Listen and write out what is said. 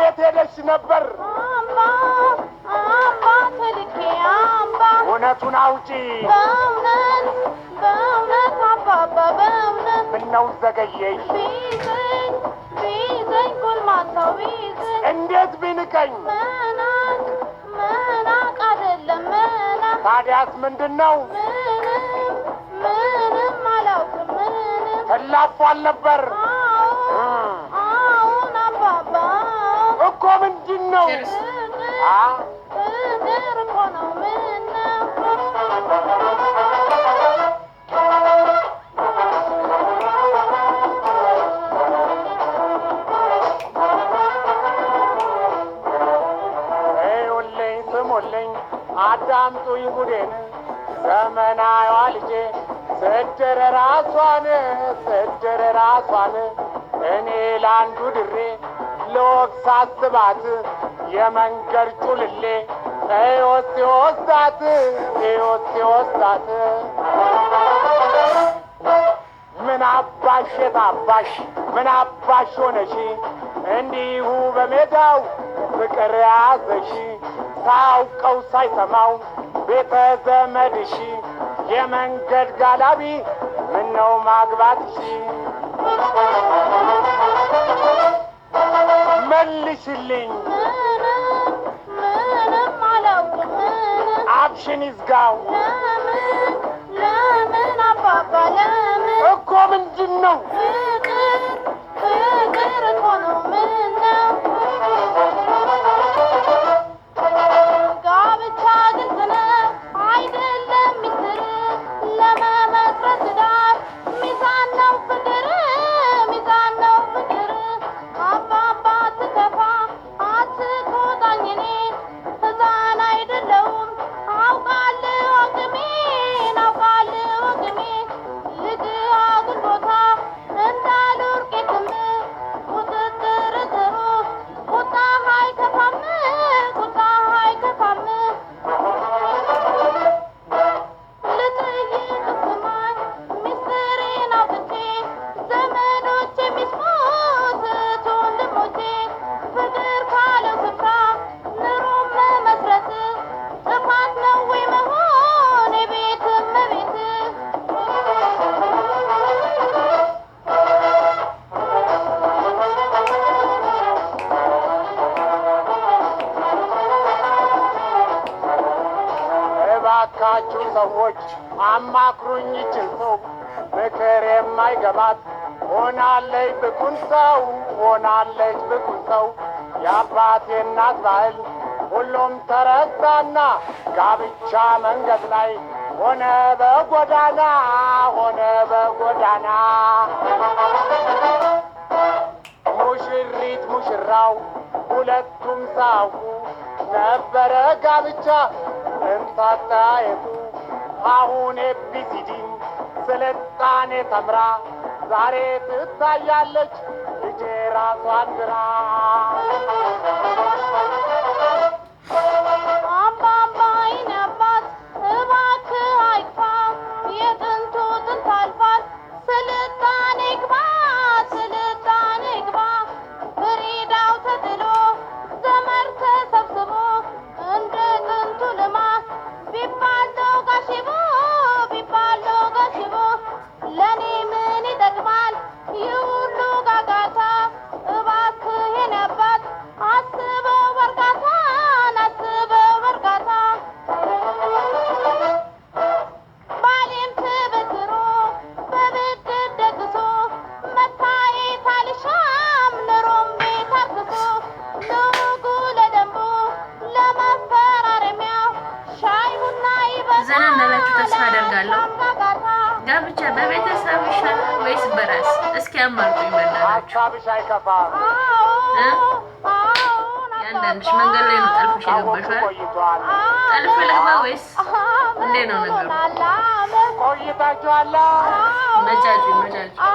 የት ሄደሽ ነበር? አምባ ተልኬ አምባ። እውነቱን አውጪ። በእውነት አባባ በእውነት። ምነው ዘገየሽ? ቢዘኝ ጎልማሳው ቢዘኝ። እንዴት ቢንቀኝ? መናቅ አይደለም መናቅ። ታዲያስ ምንድን ነው? ምንም አላውቅም ምንም። ተላፏል ነበር? አሁን አባባ እኮ ምንድን ነው? ፍቅር እኮ ነው። ምነው እዩልኝ ስሙልኝ አዳምጡኝ ጉዴን ዘመናዋ ልጄ ስድር ራሷን እኔ ላንዱ ድሬ ለወግ ሳስባት የመንገድ ጩልሌ ሕይወት ሲወስዳት ምን አባሽ የታባሽ ምን አባሽ ሆነሽ እንዲሁ በሜዳው ፍቅር ያዘሽ ሳውቀው ሳይሰማው ቤተ ዘመድሽ የመንገድ ጋላቢ ምነው ማግባትሽ? መልሽልኝ። ምንም አላውቅም ምንም። አፍሽን ይዝጋው። ለምን አባባ ለምን? እኮ ምንድን ነው? ፍቅር እኮ ነው። ምነው ጋብቻ ግልጽ ነው አይደለም ሚስጥር ለመመስረት ዳር ሚዛን ነው ፍቅር ሚዛን ነው ፍቅር። አባባ አትከፋ አትቆጣኝ እኔን ሕፃን አይደለሁም አውቃለሁ አቅሜን ልጅ አጉል ቦታ እንዳልወርቅ የትም ቁጥጥር ጥሩ ቁጣ አይከፋም ልጠይቅ ስማኝ ሚስጥሬን አውጥቼ ዘመዶቼ የሚስሙት ወንድሞቼ ፍቅር ካለው ስፍራ ኑሮም መመስረት ጥፋት ነው ወይ መሆን የቤት እመቤት? እባካችሁ ሰዎች አማክሩኝ ይችን ሰው ምክር የማይገባት ሆናለች ብኩን ሰው የአባቴ እናት ባህል ሁሉም ተረሳና ጋብቻ መንገድ ላይ ሆነ በጎዳና ሙሽሪት ሙሽራው ሁለቱም ሳቁ ነበረ ጋብቻ እንታጣየቱ አሁን ኤቢሲዲን ስልጣኔ ተምራ ዛሬ ትታያለች ልጄ ራሷን ግራ። አባባ የኔ አባት እባክህ አይክፋ የጥንቱ ጥንት አልፏል ስልጣኔ ግባ ፍሪዳው ተጥሎ ዘመድ ተሰብስቦ እንደ ጥንቱ ልማት ቢባል ዶጋሽቦ ለኔ ምን ይጠቅማል ይህ ሁሉ ጋጋታ? እባክህ የኔ አባት አስበው በእርጋታ ባሌም ተበድሮ በብድር ደግሶ መታየት አልሻም ኑሮም ቤት አርክሶ ለወጉ ለደንቡ ለመፈራረሚያው ሻይ ቡና ይበዛል። ዘና እንዳላችሁ ተስፋ አደርጋለሁ። ጋብቻ በቤተሰብ ይሻላል ወይስ በራስ? እስኪ አማርጡኝ በእናታችሁ። ሀሳብሽ አይከፋም። ያንዳንድሽ መንገድ ላይ ነው ጠልፍሽ የገባሽው አይደል? ጠልፍ ልግባ ወይስ እንዴት ነው ነገሩ? ቆይታችኋል? መጫጩ